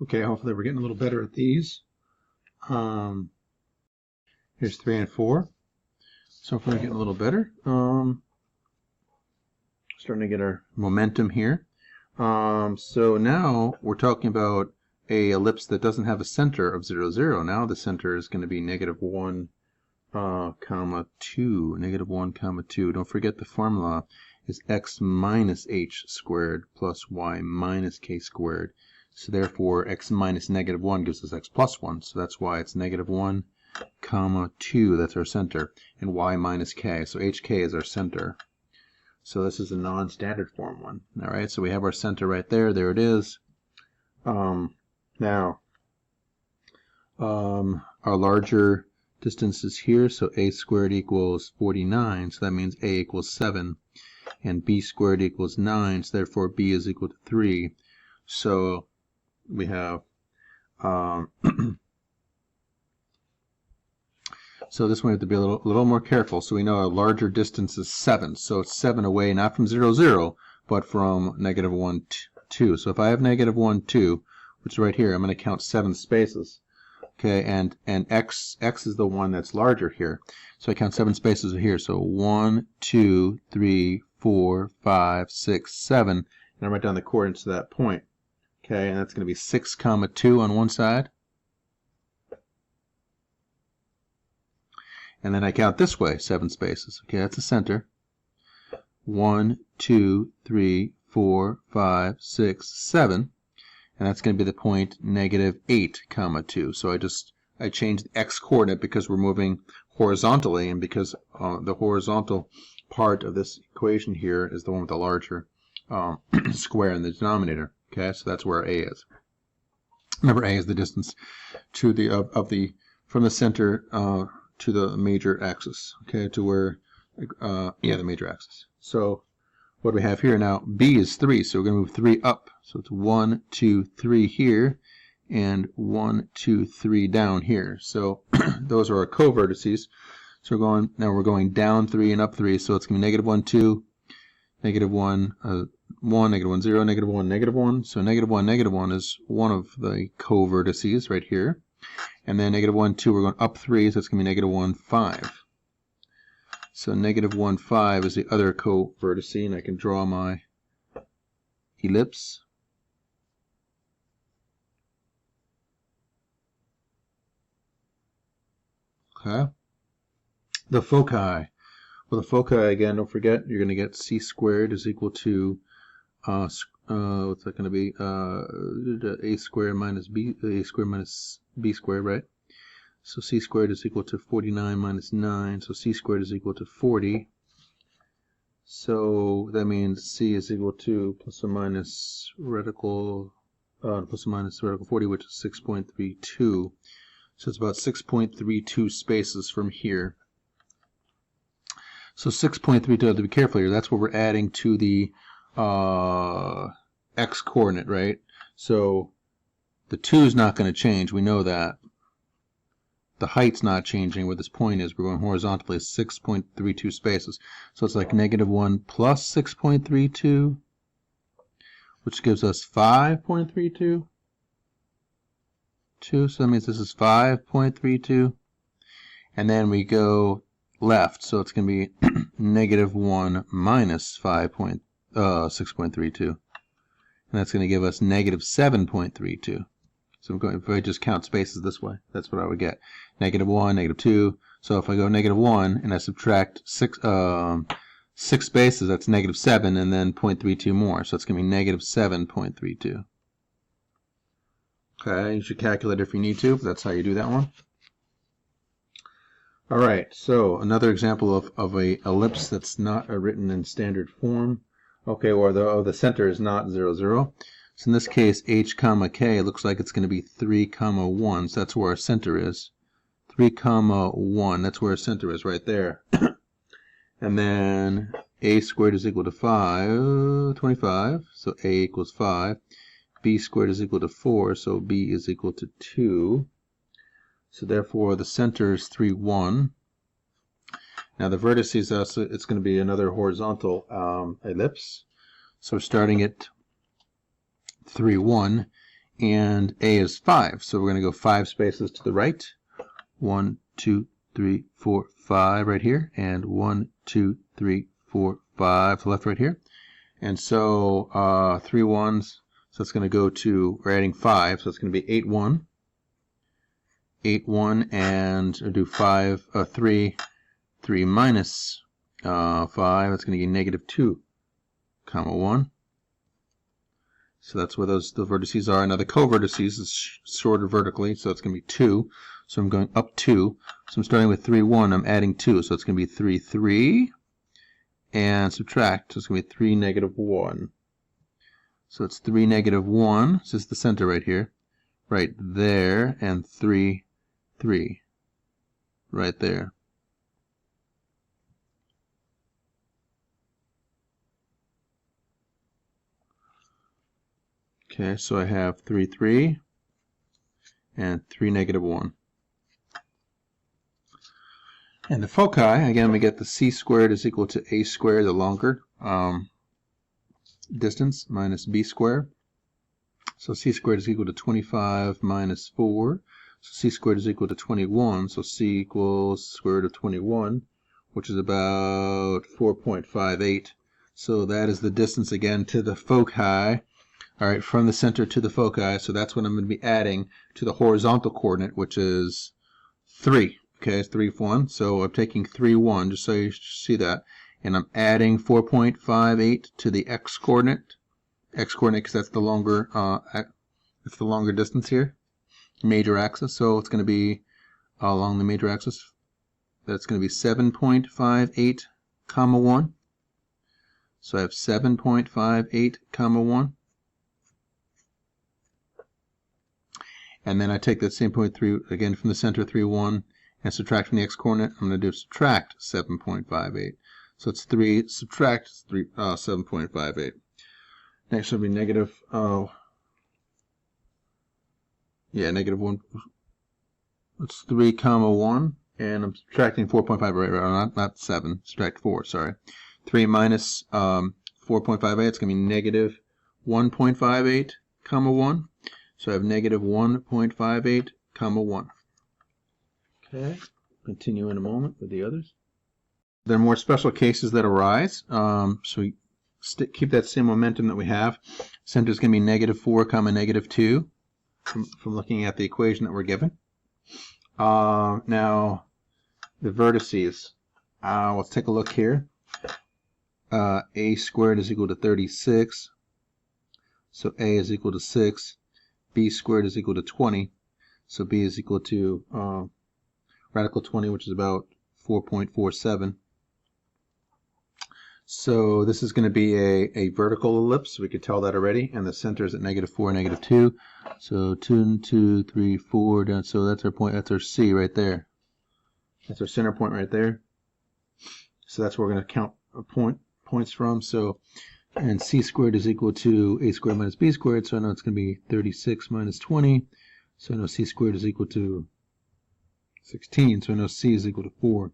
Okay, hopefully we're getting a little better at these. Here's 3 and 4. So hopefully we're getting a little better. Starting to get our momentum here. So now we're talking about a ellipse that doesn't have a center of 0, 0. Now the center is going to be negative 1, comma 2. Negative 1, comma 2. Don't forget the formula is x minus h squared plus y minus k squared. So therefore x minus negative 1 gives us x plus 1. So that's why it's negative 1, comma 2. That's our center. And y minus k. So hk is our center. So this is a non-standard form one. All right, so we have our center right there. There it is. Now, our larger distance is here. So a squared equals 49. So that means a equals 7. And b squared equals 9. So therefore b is equal to 3. So we have... So this one we have to be a little more careful. So we know our larger distance is 7. So it's 7 away, not from 0, 0, but from negative 1, 2. So if I have negative 1, 2, which is right here, I'm going to count 7 spaces. Okay, and x is the one that's larger here. So I count 7 spaces here. So 1, 2, 3, 4, 5, 6, 7. And I write down the coordinates to that point. Okay, and that's going to be 6, comma 2 on one side. And then I count this way, 7 spaces. Okay, that's the center. 1, 2, 3, 4, 5, 6, 7. And that's going to be the point negative 8, comma 2. So I changed the x coordinate because we're moving horizontally, and because the horizontal part of this equation here is the one with the larger square in the denominator. Okay, so that's where a is. Remember, a is the distance to the from the center to the major axis, okay, to where, the major axis. So what do we have here now? B is 3, so we're going to move 3 up. So it's 1, 2, 3 here, and 1, 2, 3 down here. So those are our co-vertices. So we're going down 3 and up 3, so it's going to be negative 1, 2, negative 1, 1, negative 1, 0, negative 1, negative 1. So negative 1 is one of the co-vertices right here. And then negative 1, 2, we're going up 3, so it's going to be negative 1, 5. So negative 1, 5 is the other co-vertice, and I can draw my ellipse. Okay. The foci. Well, the foci, again, don't forget, you're going to get c squared is equal to, what's that going to be? A squared minus b, a squared minus b squared, right? So c squared is equal to 49 minus 9, so c squared is equal to 40. So that means c is equal to plus or minus radical 40, which is 6.32. So it's about 6.32 spaces from here. So 6.32, to be careful here, that's what we're adding to the x coordinate, right? So the 2 is not going to change, we know that. The height's not changing. Where this point is, we're going horizontally 6.32 spaces. So it's like negative 1 plus 6.32, which gives us 5.32. So that means this is 5.32. And then we go left, so it's going to be negative 1 minus 6.32. And that's going to give us negative 7.32. So if I just count spaces this way, that's what I would get. Negative 1, negative 2. So if I go negative 1 and I subtract 6 spaces, that's negative 7, and then 0.32 more. So it's going to be negative 7.32. Okay, you should calculate if you need to, but that's how you do that one. All right, so another example of a ellipse that's not written in standard form. Okay, or the center is not 0, 0. So in this case, h comma k, it looks like it's going to be 3 comma 1. So that's where our center is. 3 comma 1, that's where our center is right there. And then a squared is equal to 25. So a equals 5. B squared is equal to 4. So b is equal to 2. So therefore the center is 3, 1. Now the vertices, it's going to be another horizontal ellipse. So starting at 3, 1, and A is 5. So we're going to go 5 spaces to the right. 1, 2, 3, 4, 5 right here, and 1, 2, 3, 4, 5 to the left right here. And so 3 ones, so it's going to go to, we're adding 5, so it's going to be 8, 1. 8, 1, and we'll do 5, 3 minus 5, that's going to be negative 2, comma 1. So that's where the vertices are. Now the co-vertices is sorted vertically, so it's going to be 2. So I'm going up 2. So I'm starting with 3, 1. I'm adding 2. So it's going to be 3, 3. And subtract. So it's going to be 3, negative 1. So it's 3, negative 1. This is the center right here. Right there. And 3, 3. Right there. Okay, so I have 3, 3, and 3, negative 1. And the foci, again, we get the c squared is equal to a squared, the longer distance, minus b squared. So c squared is equal to 25 minus 4. So c squared is equal to 21. So c equals square root of 21, which is about 4.58. So that is the distance, again, to the foci. All right, from the center to the foci, so that's what I'm going to be adding to the horizontal coordinate, which is 3. Okay, it's 3, 1. So I'm taking 3, 1, just so you see that. And I'm adding 4.58 to the x-coordinate. X-coordinate, because that's the longer distance here, major axis. So it's going to be along the major axis. That's going to be 7.58, comma 1. So I have 7.58, comma 1. And then I take that same point 3, again from the center, 3, 1, and subtract from the x-coordinate. I'm going to do subtract 7.58. So it's 3, subtract 7.58. Next will be negative, negative 1. It's 3, comma 1, and I'm subtracting 4.5, right, not 7, subtract 4, sorry. 3 minus 4.58, it's going to be negative 1.58, comma 1. So I have negative 1.58, comma 1. Okay, continue in a moment with the others. There are more special cases that arise. So we keep that same momentum that we have. Center is going to be negative 4, comma negative 2 from looking at the equation that we're given. Now, the vertices. Let's take a look here. A squared is equal to 36. So A is equal to 6. B squared is equal to 20, so B is equal to radical 20, which is about 4.47. So this is going to be a vertical ellipse. We could tell that already, and the center is at negative 4, negative 2. So 2, 2, 3, 4 down. So that's our point. That's our C right there. That's our center point right there. So that's where we're going to count points from. So. And c squared is equal to a squared minus b squared, so I know it's going to be 36 minus 20. So I know c squared is equal to 16, so I know c is equal to 4.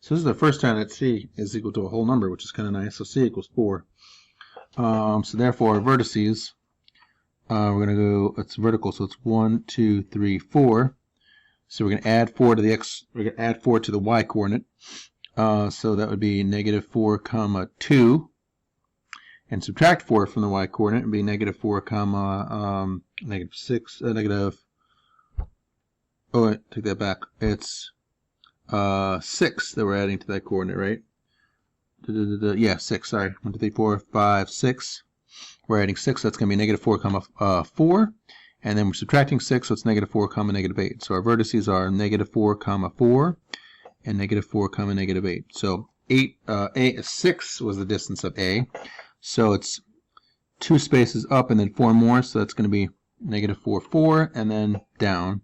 So this is the first time that c is equal to a whole number, which is kind of nice. So c equals 4. So therefore, our vertices, we're going to go, it's vertical, so it's 1, 2, 3, 4. So we're going to add 4 to the x, we're going to add 4 to the y coordinate. So that would be negative 4, comma 2. And subtract 4 from the y coordinate and be negative 4, comma negative 6, negative. Oh, wait, take that back. It's 6 that we're adding to that coordinate, right? Yeah, 6. Sorry, 1, 2, 3, 4, 5, 6. We're adding 6. That's going to be negative 4, comma 4, and then we're subtracting 6, so it's negative 4, comma negative 8. So our vertices are negative 4, comma 4, and negative 4, comma negative 8. So 6 was the distance of A. So it's 2 spaces up and then 4 more, so that's going to be negative 4, 4, and then down.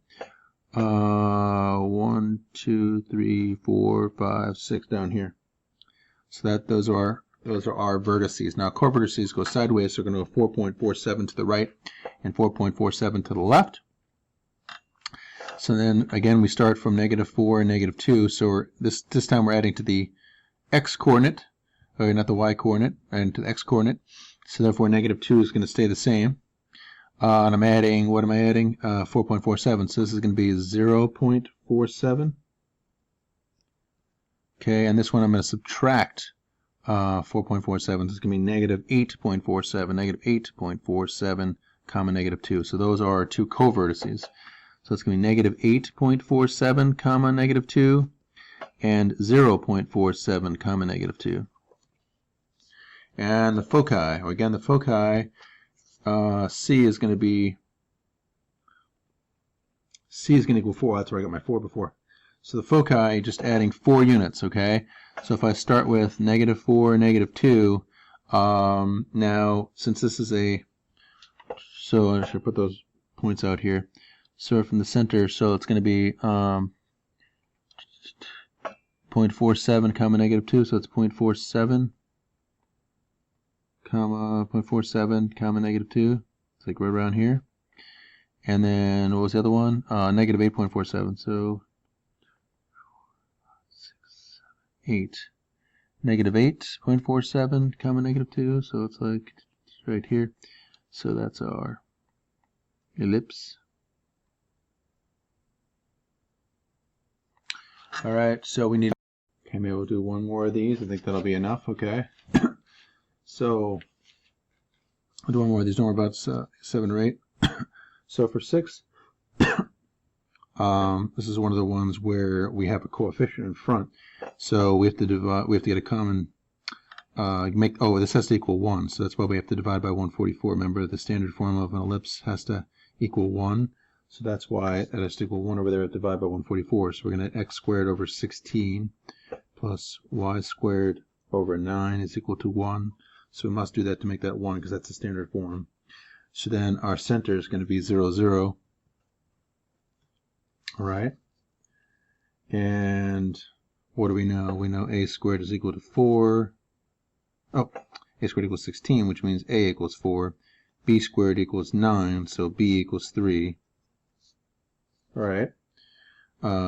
1, 2, 3, 4, 5, 6 down here. So those are our vertices. Now co-vertices go sideways, so we're going to go 4.47 to the right and 4.47 to the left. So then again we start from negative 4 and negative 2. So this time we're adding to the x-coordinate. Not the y coordinate, and to the x coordinate. So therefore negative 2 is going to stay the same. And I'm adding, what am I adding? 4.47. So this is going to be 0.47. Okay, and this one I'm going to subtract 4.47. This is going to be negative 8.47, negative 8.47, comma negative 2. So those are our two covertices. So it's going to be negative 8.47, comma negative 2, and 0.47, comma negative 2. And the foci, again, the foci, C is going to equal 4. That's where I got my 4 before. So the foci, just adding 4 units, okay? So if I start with negative 4, negative 2, now, since this is so I should put those points out here. So from the center, so it's going to be 0.47, comma negative 2, so it's 0.47, comma 0.47, comma negative 2. It's like right around here. And then, what was the other one? Negative 8.47, so 8. Negative 8.47, comma negative 2, so it's like right here. So that's our ellipse. Alright, so we need, okay, maybe we'll do one more of these. I think that'll be enough, okay? So, I'll do one more of these. Don't worry about 7 or 8. So for 6, this is one of the ones where we have a coefficient in front. So we have to divide. We have to get a common. This has to equal 1. So that's why we have to divide by 144. Remember, the standard form of an ellipse has to equal 1. So that's why it has to equal 1 over there. Divide by 144. So we're going to x squared over 16 plus y squared over 9 is equal to 1. So we must do that to make that 1 because that's the standard form. So then our center is going to be 0, 0. All right. And what do we know? We know a squared is equal to 4. Oh, a squared equals 16, which means a equals 4. B squared equals 9, so b equals 3. All right.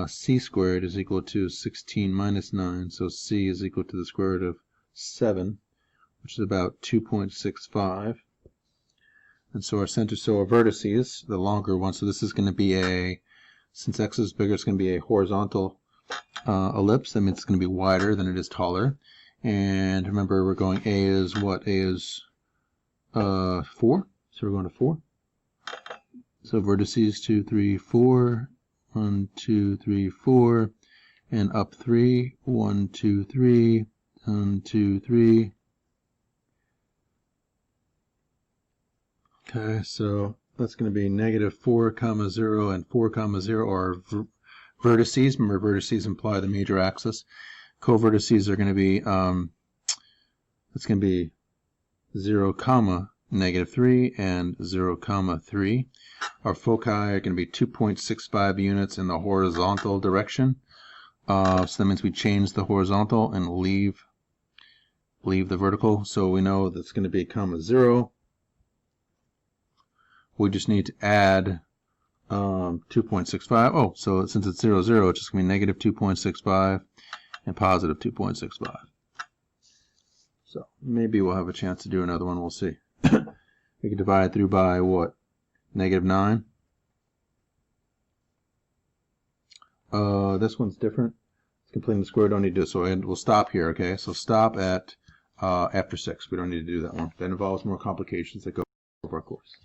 C squared is equal to 16 minus 9, so c is equal to the square root of 7, which is about 2.65. And so our center, so our vertices, the longer one, so this is going to be since x is bigger, it's going to be a horizontal ellipse. That means it's going to be wider than it is taller. And remember, we're going, A is what? A is 4. So we're going to 4. So vertices 2, 3, 4. 1, 2, 3, 4. And up 3. 1, 2, 3. 1, 2, 3. Okay, so that's going to be negative 4, comma 0 and 4, comma 0 are vertices. Remember, vertices imply the major axis. Covertices are going to be, it's going to be 0, comma negative 3 and 0, comma 3. Our foci are going to be 2.65 units in the horizontal direction. So that means we change the horizontal and leave the vertical. So we know that's going to be comma 0. We just need to add 2.65. Oh, so since it's 0, 0, it's just going to be negative 2.65 and positive 2.65. So maybe we'll have a chance to do another one. We'll see. We can divide through by what? Negative 9. This one's different. It's completing the square. Don't need to do it. So we'll stop here, okay? So stop at after 6. We don't need to do that one. That involves more complications that go over our course.